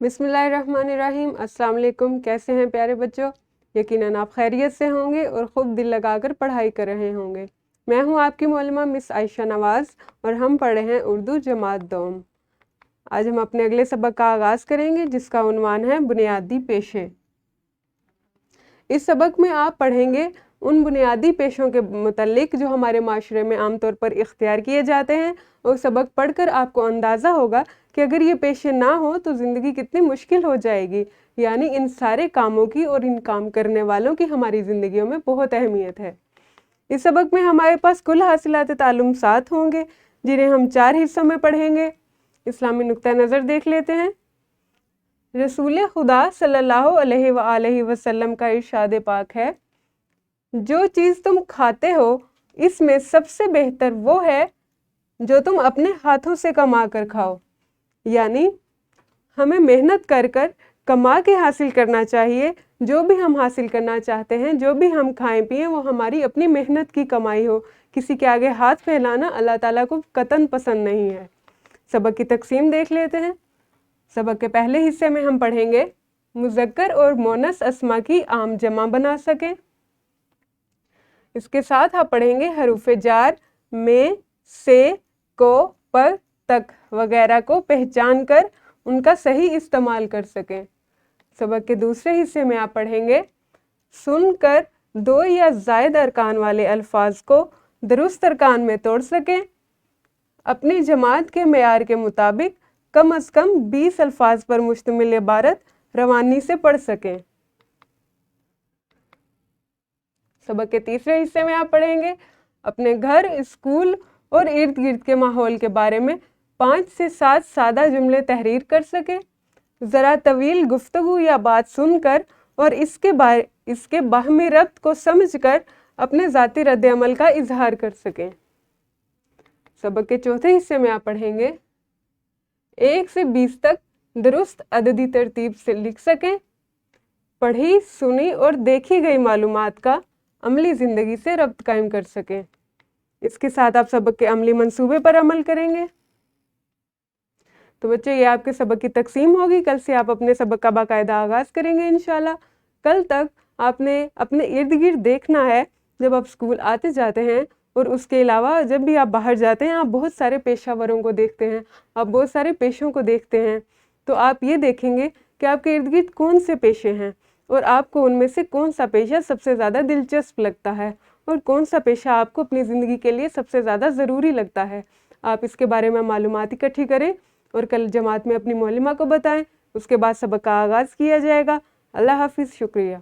बिस्मिल्लाहिर्रहमानिर्रहीम। अस्सलाम वालेकुम। कैसे हैं प्यारे बच्चों? यकीनन आप खैरियत से होंगे और ख़ूब दिल लगाकर पढ़ाई कर रहे होंगे। मैं हूं आपकी मौलमा मिस आयशा नवाज़ और हम पढ़े हैं उर्दू जमात दोम। आज हम अपने अगले सबक का आगाज़ करेंगे जिसका उन्वान है बुनियादी पेशे। इस सबक में आप पढ़ेंगे उन बुनियादी पेशों के मुतल्लिक जो हमारे माशरे में आमतौर पर इख्तियार किए जाते हैं और सबक पढ़कर आपको अंदाज़ा होगा कि अगर ये पेशे ना हो तो ज़िंदगी कितनी मुश्किल हो जाएगी। यानी इन सारे कामों की और इन काम करने वालों की हमारी ज़िंदगियों में बहुत अहमियत है। इस सबक में हमारे पास कुल हासिलात ताल्लुम 7 होंगे जिन्हें हम 4 हिस्सों में पढ़ेंगे। इस्लामी नुक्ता नज़र देख लेते हैं। रसूल खुदा सल्लल्लाहु अलैहि वसल्लम का इरशाद पाक है, जो चीज़ तुम खाते हो इसमें सबसे बेहतर वो है जो तुम अपने हाथों से कमा कर खाओ। यानी हमें मेहनत कर कर कमा के हासिल करना चाहिए। जो भी हम हासिल करना चाहते हैं, जो भी हम खाएं पिएं, वो हमारी अपनी मेहनत की कमाई हो। किसी के आगे हाथ फैलाना अल्लाह ताला को कतन पसंद नहीं है। सबक की तकसीम देख लेते हैं। सबक के पहले हिस्से में हम पढ़ेंगे मुज़क्कर और मोनस अस्मा की आम जमा बना सकें। इसके साथ आप पढ़ेंगे हरूफ जार में, से, को, पर, तक वगैरह को पहचान कर उनका सही इस्तेमाल कर सकें। सबक के दूसरे हिस्से में आप पढ़ेंगे सुनकर 2 या ज़ायद अरकान वाले अल्फाज को दुरुस्त अरकान में तोड़ सकें। अपनी जमात के मेयार के मुताबिक कम अज़ कम 20 अल्फाज पर मुश्तमिल इबारत रवानी से पढ़ सकें। सबक के तीसरे हिस्से में आप पढ़ेंगे अपने घर, स्कूल और इर्द गिर्द के माहौल के बारे में 5 से 7 सादा जुमले तहरीर कर सकें। ज़रा तवील गुफ्तगू या बात सुनकर और इसके बाहमी रब्त को समझकर अपने ज़ाती रद्द अमल का इजहार कर सकें। सबक के चौथे हिस्से में आप पढ़ेंगे 1 से 20 तक दुरुस्त अददी तरतीब से लिख सकें। पढ़ी, सुनी और देखी गई मालूमात का अमली ज़िंदगी से रब्त कायम कर सकें। इसके साथ आप सबक के अमली मंसूबे पर अमल करेंगे। तो बच्चों, ये आपके सबक की तकसीम होगी। कल से आप अपने सबक का बाकायदा आगाज़ करेंगे इंशाल्लाह। कल तक आपने अपने इर्द गिर्द देखना है। जब आप स्कूल आते जाते हैं और उसके अलावा जब भी आप बाहर जाते हैं, आप बहुत सारे पेशावरों को देखते हैं, आप बहुत सारे पेशों को देखते हैं। तो आप ये देखेंगे कि आपके इर्द गिर्द कौन से पेशे हैं और आपको उनमें से कौन सा पेशा सबसे ज़्यादा दिलचस्प लगता है और कौन सा पेशा आपको अपनी ज़िंदगी के लिए सबसे ज़्यादा ज़रूरी लगता है। आप इसके बारे में मालूमात इकट्ठी करें और कल जमात में अपनी मौलिमा को बताएं। उसके बाद सबक का आगाज़ किया जाएगा। अल्लाह हाफिज़। शुक्रिया।